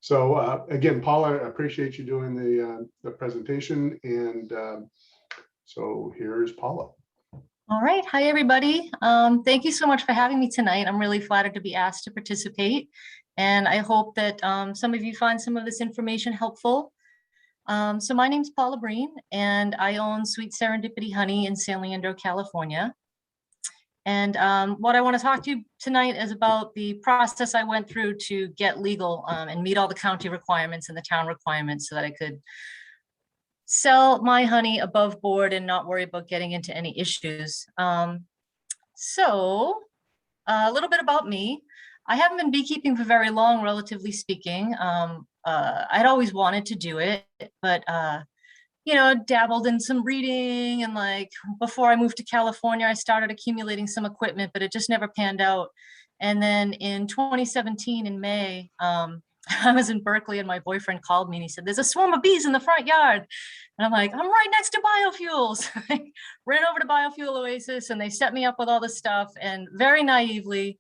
So again, Paula, I appreciate you doing the presentation, and so here's Paula. All right. Hi, everybody. Thank you so much for having me tonight. I'm really flattered to be asked to participate, and I hope that some of you find some of this information helpful. So my name's Paula Breen, and I own Sweet Serendipity Honey in San Leandro, California. And what I want to talk to you tonight is about the process I went through to get legal and meet all the county requirements and the town requirements so that I could sell my honey above board and not worry about getting into any issues. So a little bit about me. I haven't been beekeeping for very long, relatively speaking. I'd always wanted to do it, but you know, dabbled in some reading, and like before I moved to California, I started accumulating some equipment, but it just never panned out. And then in 2017 in May, I was in Berkeley and my boyfriend called me and he said, "There's a swarm of bees in the front yard." And I'm like, "I'm right next to biofuels." I ran over to Biofuel Oasis and they set me up with all this stuff, and very naively,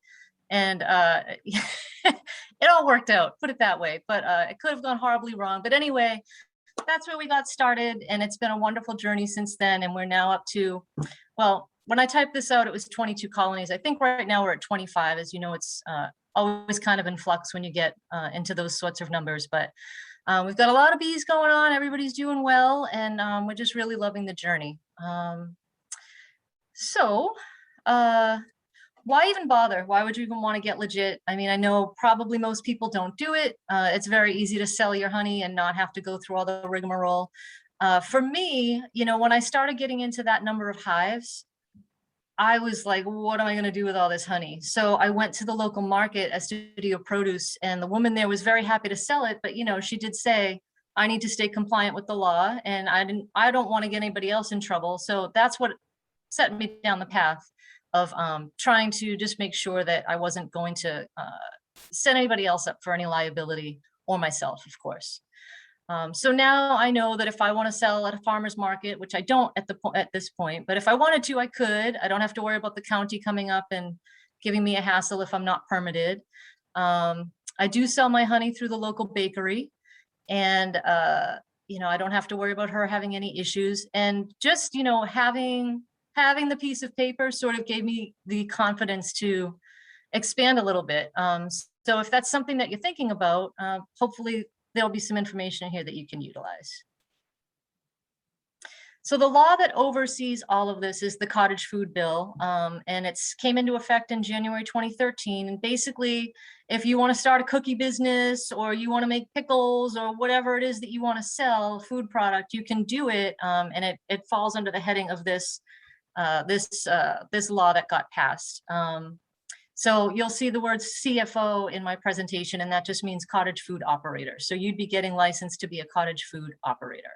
and it all worked out, put it that way, but it could have gone horribly wrong. But anyway, that's where we got started, and it's been a wonderful journey since then. And we're now up to, well, when I typed this out, it was 22 colonies. I think right now we're at 25. As you know, it's always kind of in flux when you get into those sorts of numbers, but we've got a lot of bees going on. Everybody's doing well, and we're just really loving the journey. Why even bother? Why would you even want to get legit? I mean, I know probably most people don't do it. It's very easy to sell your honey and not have to go through all the rigmarole. For me, you know, when I started getting into that number of hives, I was like, what am I going to do with all this honey? So I went to the local market at Studio Produce, and the woman there was very happy to sell it. But, you know, she did say, I need to stay compliant with the law, and I don't want to get anybody else in trouble. So that's what set me down the path of trying to just make sure that I wasn't going to set anybody else up for any liability, or myself, of course. So now I know that if I want to sell at a farmer's market, which I don't at this point, but if I wanted to, I could. I don't have to worry about the county coming up and giving me a hassle if I'm not permitted. I do sell my honey through the local bakery, and you know, I don't have to worry about her having any issues. And just, you know, having the piece of paper sort of gave me the confidence to expand a little bit. So if that's something that you're thinking about, hopefully there'll be some information here that you can utilize. So the law that oversees all of this is the Cottage Food Bill, and it's came into effect in January 2013. And basically, if you want to start a cookie business, or you want to make pickles, or whatever it is that you want to sell, food product, you can do it, and it falls under the heading of this this law that got passed. So you'll see the word CFO in my presentation, and that just means cottage food operator. So you'd be getting licensed to be a cottage food operator.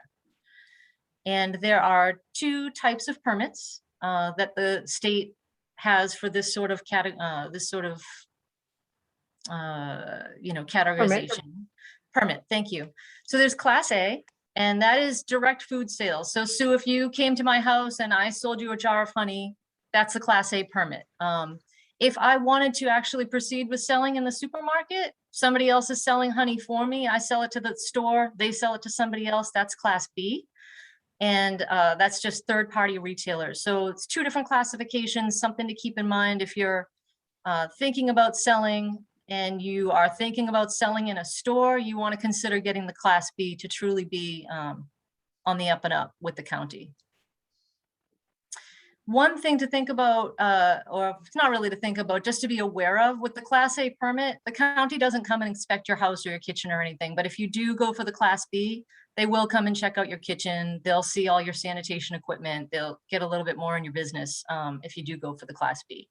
And there are two types of permits that the state has for this sort of you know, categorization. Permit, thank you. So there's Class A, and that is direct food sales. So Sue, if you came to my house and I sold you a jar of honey, that's a Class A permit. If I wanted to actually proceed with selling in the supermarket, somebody else is selling honey for me, I sell it to the store, they sell it to somebody else, that's Class B. And that's just third-party retailers. So it's two different classifications, something to keep in mind if you're thinking about selling, and you are thinking about selling in a store, you want to consider getting the Class B to truly be on the up and up with the county. One thing to think about, or it's not really to think about, just to be aware of, with the Class A permit, the county doesn't come and inspect your house or your kitchen or anything. But if you do go for the Class B, they will come and check out your kitchen. They'll see all your sanitation equipment. They'll get a little bit more in your business if you do go for the Class B.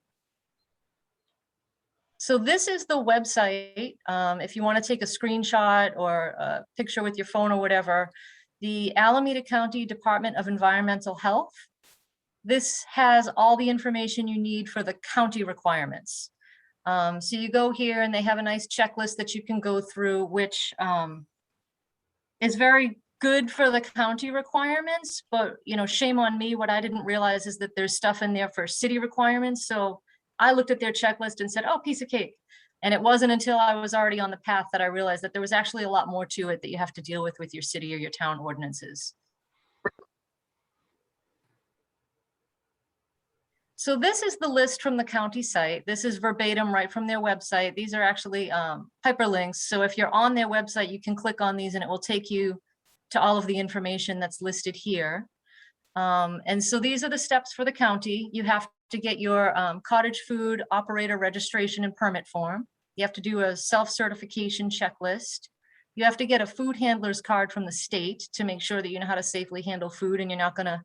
So this is the website. If you want to take a screenshot or a picture with your phone or whatever, the Alameda County Department of Environmental Health. This has all the information you need for the county requirements. So you go here and they have a nice checklist that you can go through, which is very good for the county requirements, but you know, shame on me. What I didn't realize is that there's stuff in there for city requirements. So I looked at their checklist and said, oh, piece of cake. And it wasn't until I was already on the path that I realized that there was actually a lot more to it that you have to deal with your city or your town ordinances. So this is the list from the county site. This is verbatim right from their website. These are actually hyperlinks. So if you're on their website, you can click on these and it will take you to all of the information that's listed here. And so these are the steps for the county. You have to get your cottage food operator registration and permit form. You have to do a self-certification checklist. You have to get a food handler's card from the state to make sure that you know how to safely handle food and you're not gonna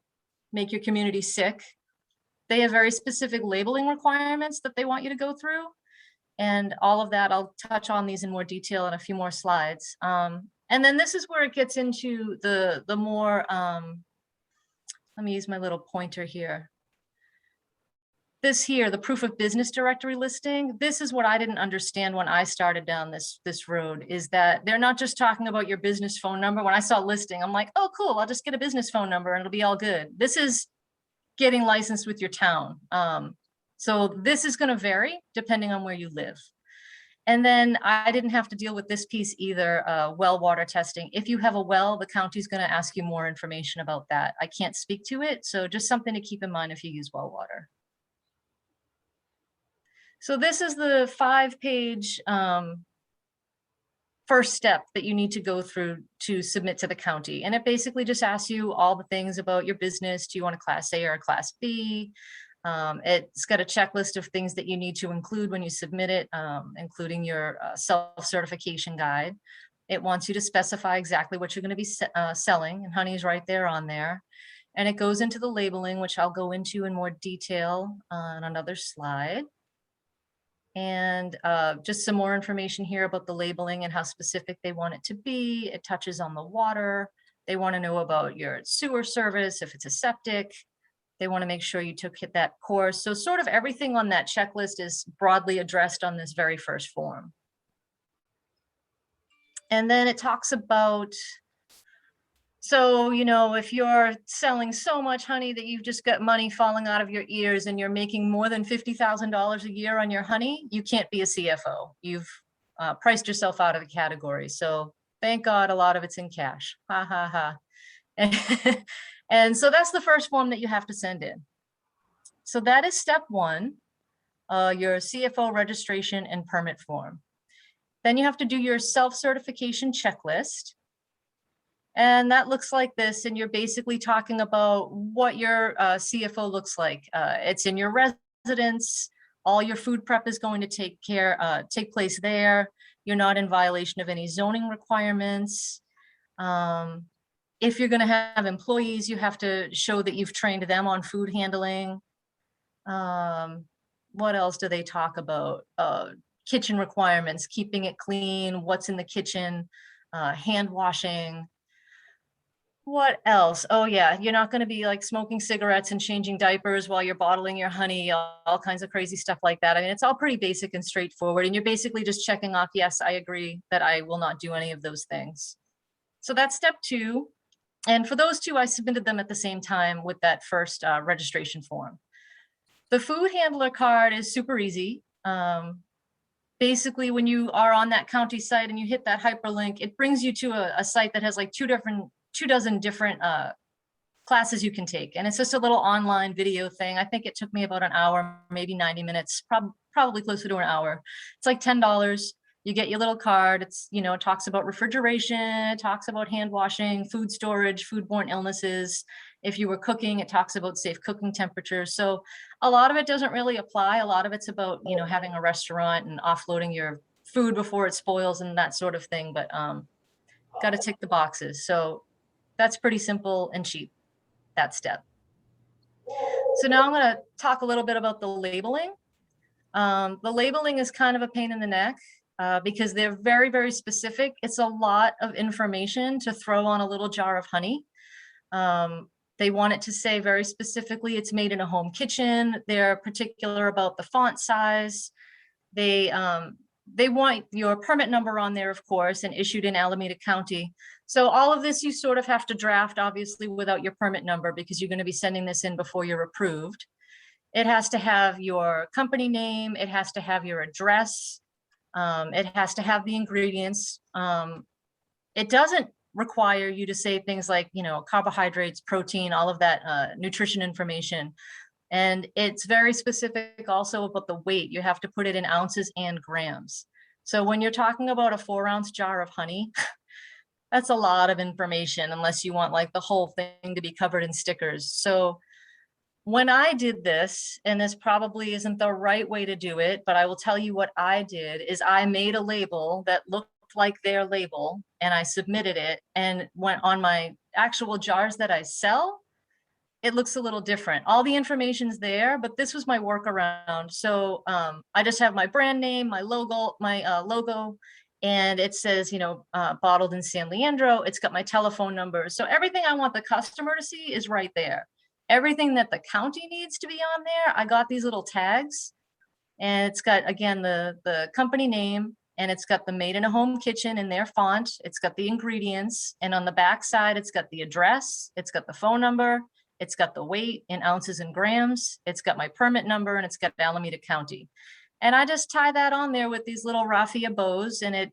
make your community sick. They have very specific labeling requirements that they want you to go through. And all of that, I'll touch on these in more detail in a few more slides. And then this is where it gets into the more, let me use my little pointer here. This here, the proof of business directory listing, this is what I didn't understand when I started down this road, is that they're not just talking about your business phone number. When I saw listing, I'm like, oh, cool, I'll just get a business phone number and it'll be all good. This is getting licensed with your town. So this is gonna vary depending on where you live. And then I didn't have to deal with this piece either, well water testing. If you have a well, the county's gonna ask you more information about that. I can't speak to it, so just something to keep in mind if you use well water. So this is the 5-page first step that you need to go through to submit to the county. And it basically just asks you all the things about your business. Do you want a Class A or a Class B? It's got a checklist of things that you need to include when you submit it, including your self-certification guide. It wants you to specify exactly what you're going to be selling, and honey's right there on there. And it goes into the labeling, which I'll go into in more detail on another slide. And just some more information here about the labeling and how specific they want it to be. It touches on the water. They want to know about your sewer service, if it's a septic. They want to make sure you hit that course. So sort of everything on that checklist is broadly addressed on this very first form. And then it talks about, so, you know, if you're selling so much honey that you've just got money falling out of your ears and you're making more than $50,000 a year on your honey, you can't be a CFO. You've priced yourself out of the category. So thank God a lot of it's in cash. Ha ha ha. And so that's the first form that you have to send in. So that is step one, your CFO registration and permit form. Then you have to do your self-certification checklist. And that looks like this, and you're basically talking about what your CFO looks like. It's in your residence. All your food prep is going to take place there. You're not in violation of any zoning requirements. If you're going to have employees, you have to show that you've trained them on food handling. What else do they talk about? Kitchen requirements, keeping it clean, what's in the kitchen, hand washing. What else? Oh yeah, you're not going to be like smoking cigarettes and changing diapers while you're bottling your honey, all kinds of crazy stuff like that. I mean, it's all pretty basic and straightforward, and you're basically just checking off, yes, I agree that I will not do any of those things. So that's step two. And for those two, I submitted them at the same time with that first registration form. The food handler card is super easy. Basically, when you are on that county site and you hit that hyperlink, it brings you to a site that has like two dozen different classes you can take. And it's just a little online video thing. I think it took me about an hour, maybe 90 minutes, probably closer to an hour. It's like $10. You get your little card. It's, you know, it talks about refrigeration, it talks about hand washing, food storage, foodborne illnesses. If you were cooking, it talks about safe cooking temperatures. So a lot of it doesn't really apply. A lot of it's about, you know, having a restaurant and offloading your food before it spoils and that sort of thing. But got to tick the boxes. So that's pretty simple and cheap, that step. So now I'm going to talk a little bit about the labeling. The labeling is kind of a pain in the neck because they're very, very specific. It's a lot of information to throw on a little jar of honey. They want it to say very specifically it's made in a home kitchen. They're particular about the font size. They want your permit number on there, of course, and issued in Alameda County. So all of this you sort of have to draft, obviously, without your permit number because you're going to be sending this in before you're approved. It has to have your company name. It has to have your address. It has to have the ingredients. It doesn't require you to say things like, carbohydrates, protein, all of that nutrition information. And it's very specific also about the weight. You have to put it in ounces and grams. So when you're talking about a 4-ounce jar of honey, that's a lot of information unless you want like the whole thing to be covered in stickers. So when I did this, and this probably isn't the right way to do it, but I will tell you what I did is I made a label that looked like their label and I submitted it, and went on my actual jars that I sell. It looks a little different. All the information's there, but this was my workaround. So I just have my brand name, my logo, and it says, bottled in San Leandro. It's got my telephone number. So everything I want the customer to see is right there. Everything that the county needs to be on there, I got these little tags, and it's got, again, the company name, and it's got the made in a home kitchen in their font. It's got the ingredients, and on the back side, it's got the address, it's got the phone number, it's got the weight in ounces and grams, it's got my permit number, and it's got Alameda County. And I just tie that on there with these little raffia bows, and it,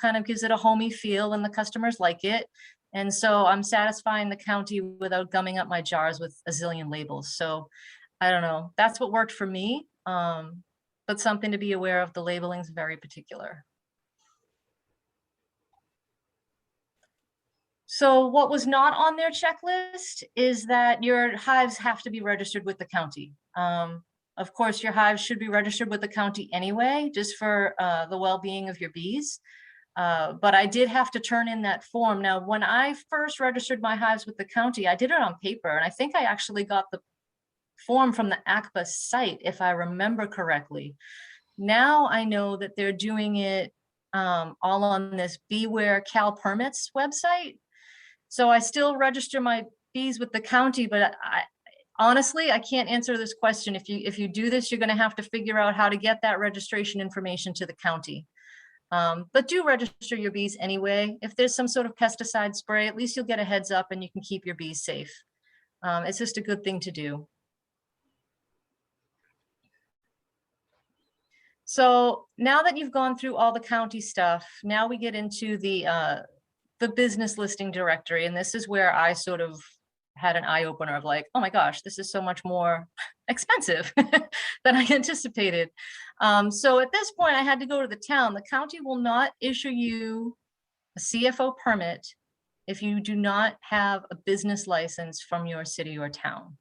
kind of gives it a homey feel, and the customers like it. And so I'm satisfying the county without gumming up my jars with a zillion labels. So I don't know, that's what worked for me. But something to be aware of, the labeling is very particular. So what was not on their checklist is that your hives have to be registered with the county. Of course, your hives should be registered with the county anyway, just for the well-being of your bees. But I did have to turn in that form. Now, when I first registered my hives with the county, I did it on paper, and I think I actually got the form from the ACPA site, if I remember correctly. Now I know that they're doing it all on this Beware Cal Permits website. So I still register my bees with the county, but honestly, I can't answer this question. If you do this, you're going to have to figure out how to get that registration information to the county. But do register your bees anyway. If there's some sort of pesticide spray, at least you'll get a heads up and you can keep your bees safe. It's just a good thing to do. So now that you've gone through all the county stuff, now we get into the business listing directory. And this is where I sort of had an eye opener of like, oh my gosh, this is so much more expensive than I anticipated. So at this point I had to go to the town. The county will not issue you a CFO permit if you do not have a business license from your city or town.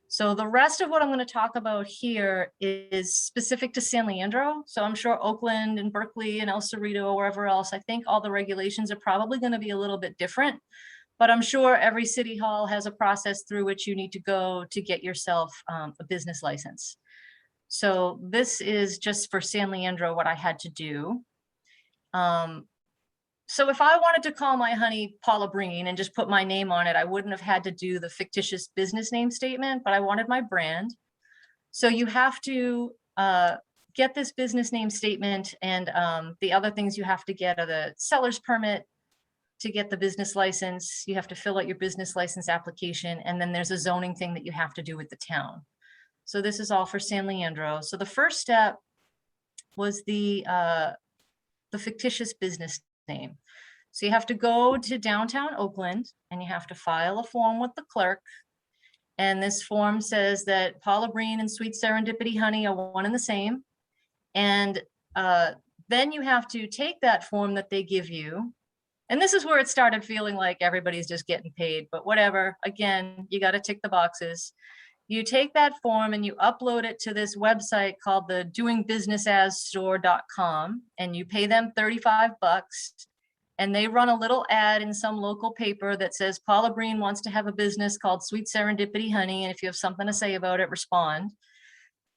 So the rest of what I'm going to talk about here is specific to San Leandro. So I'm sure Oakland and Berkeley and El Cerrito, wherever else, I think all the regulations are probably going to be a little bit different, but I'm sure every city hall has a process through which you need to go to get yourself a business license. So this is just for San Leandro, what I had to do. So if I wanted to call my honey Paula Breen and just put my name on it, I wouldn't have had to do the fictitious business name statement, but I wanted my brand. So you have to get this business name statement, and the other things you have to get are the seller's permit to get the business license. You have to fill out your business license application, and then there's a zoning thing that you have to do with the town. So this is all for San Leandro. So the first step was the fictitious business name. So you have to go to downtown Oakland and you have to file a form with the clerk. And this form says that Paula Breen and Sweet Serendipity Honey are one and the same. And then you have to take that form that they give you. And this is where it started feeling like everybody's just getting paid, but whatever. Again, you got to tick the boxes. You take that form and you upload it to this website called the doingbusinessassstore.com, and you pay them $35, and they run a little ad in some local paper that says Paula Breen wants to have a business called Sweet Serendipity Honey, and if you have something to say about it, respond.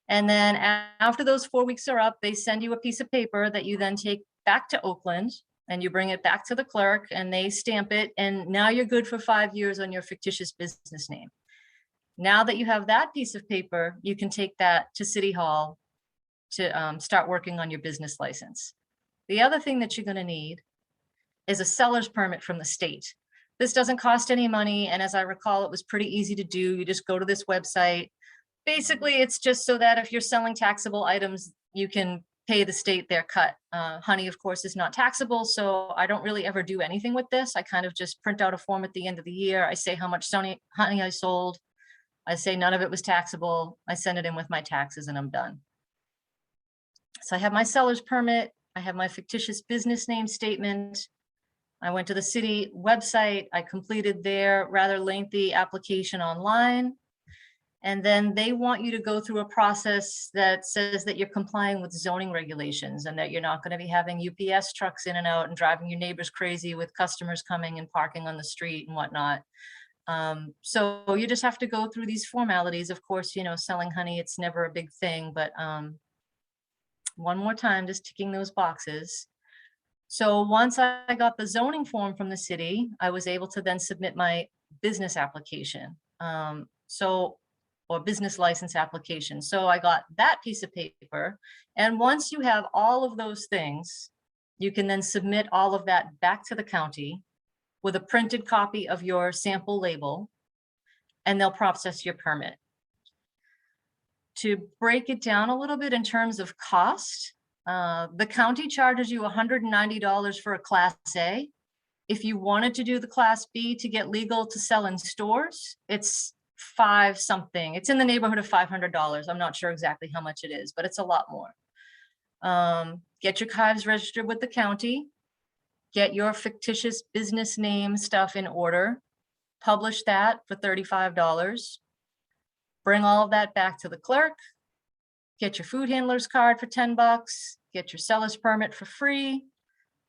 And then after those 4 weeks are up, they send you a piece of paper that you then take back to Oakland, and you bring it back to the clerk and they stamp it, and now you're good for 5 years on your fictitious business name. Now that you have that piece of paper, you can take that to City Hall to start working on your business license. The other thing that you're going to need is a seller's permit from the state. This doesn't cost any money, and as I recall, it was pretty easy to do. You just go to this website. Basically, it's just so that if you're selling taxable items, you can pay the state their cut. Honey, of course, is not taxable, so I don't really ever do anything with this. I kind of just print out a form at the end of the year. I say how much honey I sold. I say none of it was taxable. I send it in with my taxes and I'm done. So I have my seller's permit. I have my fictitious business name statement. I went to the city website. I completed their rather lengthy application online. And then they want you to go through a process that says that you're complying with zoning regulations and that you're not going to be having UPS trucks in and out and driving your neighbors crazy with customers coming and parking on the street and whatnot. So you just have to go through these formalities. Of course, selling honey, it's never a big thing, but one more time, just ticking those boxes. So once I got the zoning form from the city, I was able to then submit my business application. Or business license application. So I got that piece of paper. And once you have all of those things, you can then submit all of that back to the county with a printed copy of your sample label, and they'll process your permit. To break it down a little bit in terms of cost, the county charges you $190 for a Class A. If you wanted to do the Class B to get legal to sell in stores, it's $5 something. It's in the neighborhood of $500. I'm not sure exactly how much it is, but it's a lot more. Get your hives registered with the county, get your fictitious business name stuff in order, publish that for $35, bring all of that back to the clerk, get your food handler's card for $10, get your seller's permit for free,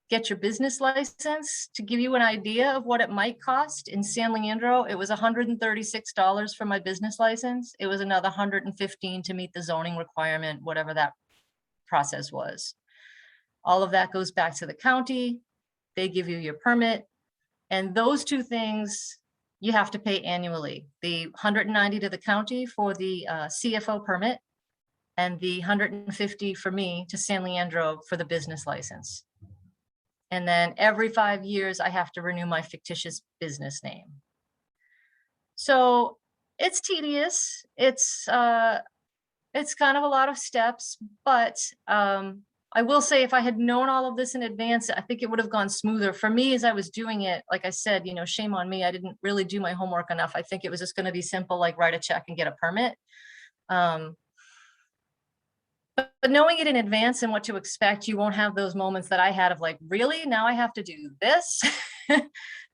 get your business license. To give you an idea of what it might cost, in San Leandro, it was $136 for my business license. It was another $115 to meet the zoning requirement, whatever that process was. All of that goes back to the county. They give you your permit. And those two things you have to pay annually. The $190 to the county for the CFO permit and the $150 for me to San Leandro for the business license. And then every 5 years, I have to renew my fictitious business name. So it's tedious. It's kind of a lot of steps, but I will say if I had known all of this in advance, I think it would have gone smoother. For me, as I was doing it, like I said, shame on me. I didn't really do my homework enough. I think it was just going to be simple, like write a check and get a permit. But knowing it in advance and what to expect, you won't have those moments that I had of like, really, now I have to do this.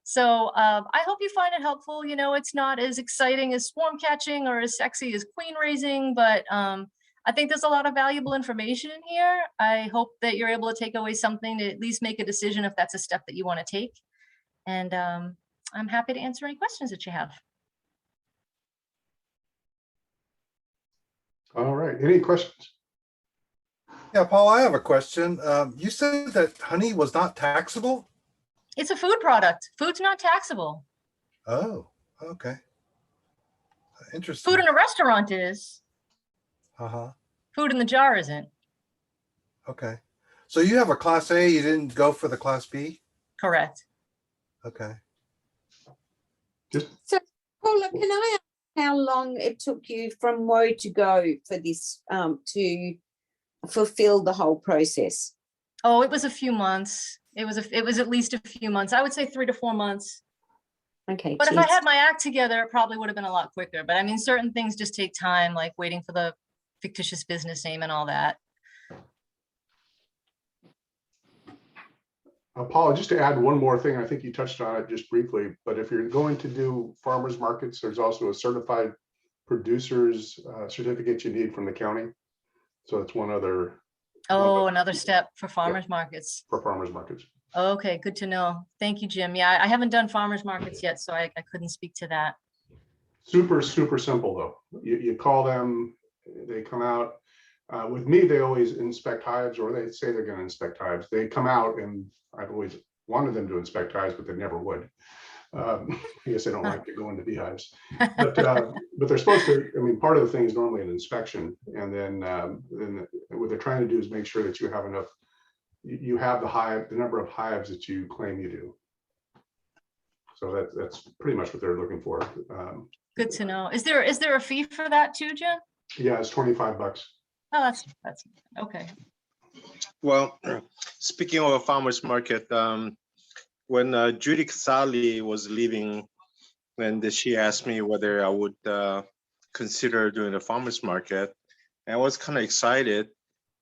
So I hope you find it helpful. It's not as exciting as swarm catching or as sexy as queen raising, but I think there's a lot of valuable information in here. I hope that you're able to take away something to at least make a decision if that's a step that you want to take. And I'm happy to answer any questions that you have. All right, any questions? Yeah, Paul, I have a question. You said that honey was not taxable? It's a food product. Food's not taxable. Oh, okay. Interesting. Food in a restaurant is. Uh-huh. Food in the jar isn't. Okay. So you have a Class A, you didn't go for the Class B? Correct. Okay. So, Paula, can I ask how long it took you from woe to go for this to fulfill the whole process? Oh, it was a few months. It was at least a few months. I would say 3 to 4 months. Okay. But geez. if I had my act together, it probably would have been a lot quicker. But I mean, certain things just take time, like waiting for the fictitious business name and all that. Paula, just to add one more thing, I think you touched on it just briefly, but if you're going to do farmers markets, there's also a certified producer's certificate you need from the county. So it's one other. Oh, another step for farmers markets. For farmers markets. Okay, good to know. Thank you, Jim. Yeah, I haven't done farmers markets yet, so I couldn't speak to that. Super simple though. You call them, they come out. With me, they always inspect hives, or they say they're going to inspect hives. They come out, and I've always wanted them to inspect hives, but they never would. I guess they don't like to go into beehives. But they're supposed to. I mean, part of the thing is normally an inspection, and then what they're trying to do is make sure that you have enough. You have the number of hives that you claim you do. So that's pretty much what they're looking for. Good to know. Is there a fee for that too, Jim? Yeah, it's $25. Oh, that's okay. Well, speaking of a farmer's market, when Judy Casali was leaving, and she asked me whether I would consider doing a farmer's market, and I was kind of excited.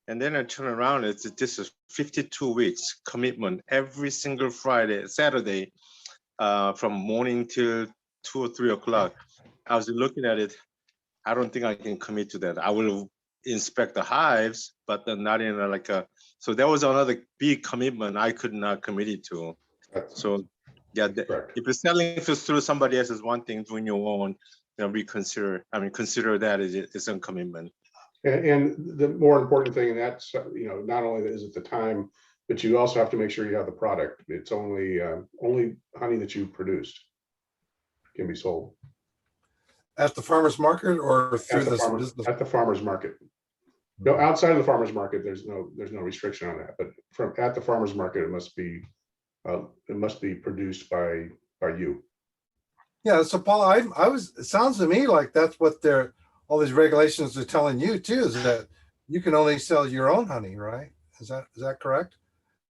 And then I turned around, this is 52 weeks commitment every single Friday, Saturday, from morning till 2 or 3 o'clock. I was looking at it. I don't think I can commit to that. I will inspect the hives, but then not in like a, so that was another big commitment I could not commit it to. So yeah, Correct. if you're selling through somebody else is one thing, doing your own, consider that it's a commitment. And the more important thing, and that's, not only is it the time, but you also have to make sure you have the product. It's only honey that you produced can be sold At the farmer's market or through this business? at the farmer's market. No, outside of the farmer's market, there's no restriction on that, but at the farmer's market, it must be produced by you. Yeah, so Paula, it sounds to me like that's what all these regulations are telling you too, is that you can only sell your own honey, right? Is that correct?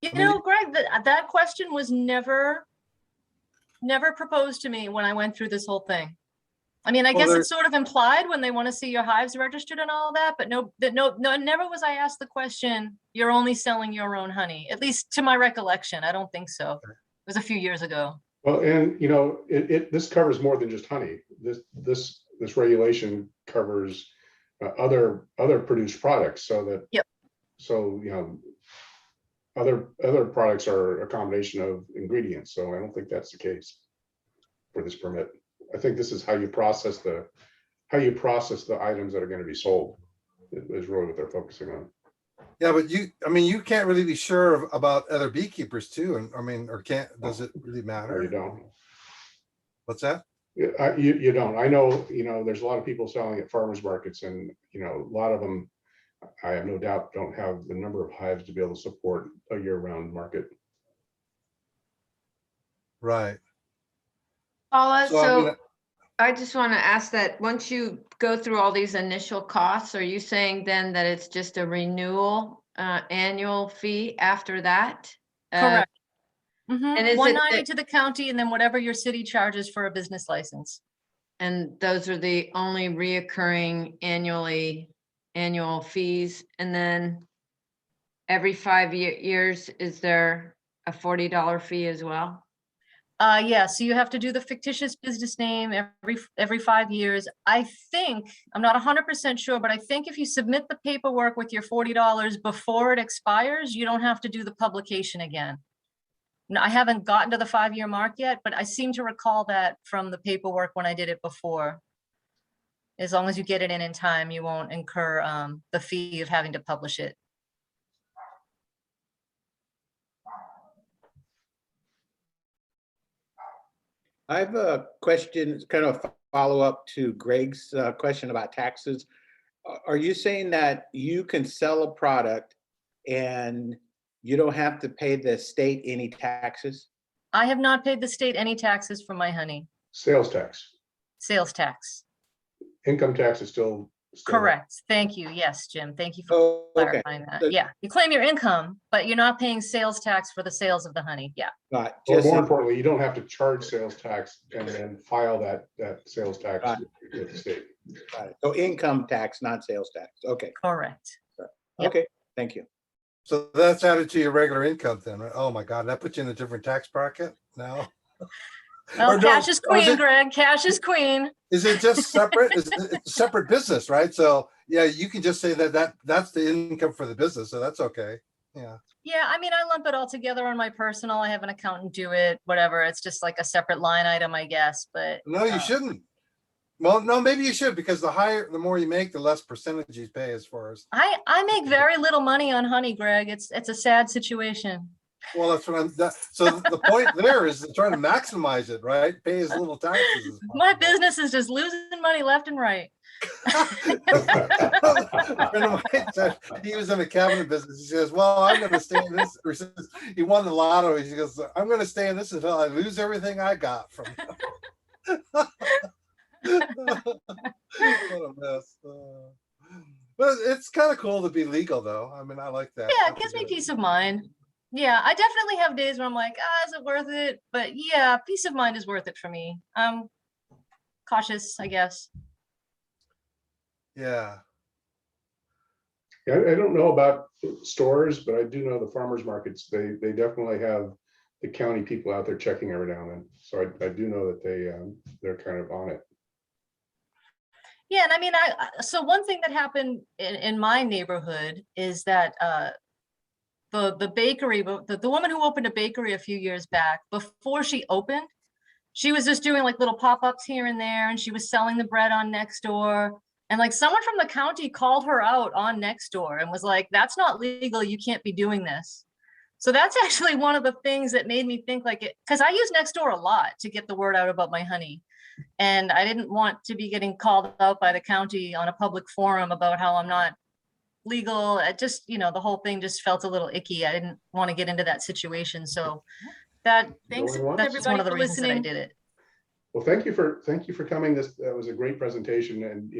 You I mean, know, Greg, that question was never proposed to me when I went through this whole thing. I mean, I Well, guess it's sort of implied when they want to see your hives registered and all that, but no, never was I asked the question, you're only selling your own honey, at least to my recollection. I don't think so. It was a few years ago. Well, and this covers more than just honey. This regulation covers other produced products, so that Yep. So other products are a combination of ingredients. So I don't think that's the case for this permit. I think this is how you process the items that are going to be sold is really what they're focusing on. Yeah, but you can't really be sure about other beekeepers too. And does it really matter? No, you don't. What's that? You don't. I know, there's a lot of people selling at farmers markets, and a lot of them, I have no doubt, don't have the number of hives to be able to support a year-round market. Right. Paula, So, I mean, I just want to ask that once you go through all these initial costs, are you saying then that it's just a renewal annual fee after that? Correct. And is it 190 to the county, and then whatever your city charges for a business license. And those are the only reoccurring annual fees. And then every 5 years, is there a $40 fee as well? Yeah, so you have to do the fictitious business name every 5 years. I think, I'm not 100% sure, but I think if you submit the paperwork with your $40 before it expires, you don't have to do the publication again. Now, I haven't gotten to the 5-year mark yet, but I seem to recall that from the paperwork when I did it before. As long as you get it in time, you won't incur the fee of having to publish it. I have a question, it's kind of a follow-up to Greg's question about taxes. Are you saying that you can sell a product and you don't have to pay the state any taxes? I have not paid the state any taxes for my honey. Sales tax, Sales tax. income tax is still Correct. Thank you. Yes, Jim. Thank you for Oh, okay. clarifying that. So- Yeah, you claim your income, but you're not paying sales tax for the sales of the honey. Yeah. Right, Or just, more importantly, you don't have to charge sales tax and then file that sales tax Right. with the state. right. So income tax, not sales tax. Okay, Correct. Yep. okay, thank you. So that's added to your regular income then, right? Oh my God, that puts you in a different tax bracket now? Well, Or no, cash is or is queen, it- Greg. Cash is queen. Is it just separate? It's a separate business, right? So yeah, you can just say that's the income for the business, so that's okay. Yeah. Yeah, I mean, I lump it all together on my personal. I have an accountant do it, whatever. It's just like a separate line item, I guess, but. No, you shouldn't. Well, no, maybe you should, because the more you make, the less percentage you pay as far as. I make very little money on honey, Greg. It's a sad situation. Well, that's what so the point there is trying to maximize it, right? Pay as little taxes as My possible. business is just losing money left and right. A friend of mine said he was in a cabinet business. He says, well, I'm going to stay in this. Or he says, he won the lotto. He goes, I'm going to stay in this until I lose everything I got from it. What a mess. But it's kind of cool to be legal though. I mean, I like that. Yeah, it That's a gives me good- peace of mind. Yeah, I definitely have days where I'm like, is it worth it? But yeah, peace of mind is worth it for me. I'm cautious, I guess. Yeah. Yeah, I don't know about stores, but I do know the farmers markets, they definitely have the county people out there checking every now and then. So I do know that they're kind of on it. Yeah, and I mean, so one thing that happened in my neighborhood is that the bakery, the woman who opened a bakery a few years back, before she opened, she was just doing like little pop-ups here and there, and she was selling the bread on Nextdoor. And like someone from the county called her out on Nextdoor and was like, that's not legal, you can't be doing this. So that's actually one of the things that made me think like it, because I use Nextdoor a lot to get the word out about my honey. And I didn't want to be getting called out by the county on a public forum about how I'm not legal. It just, the whole thing just felt a little icky. I didn't want to get into that situation. So that's Going once? that's one of the reasons that I did it. Well, thank you for coming. That was a great presentation, and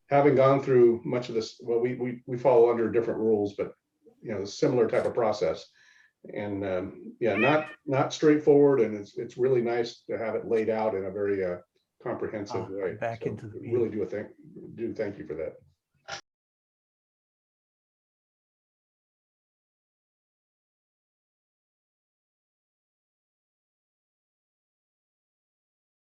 having gone through much of this, well, we follow under different rules, but similar type of process, and yeah, not straightforward, and it's really nice to have it laid out in a very comprehensive way. Back So into the really do thank you for that.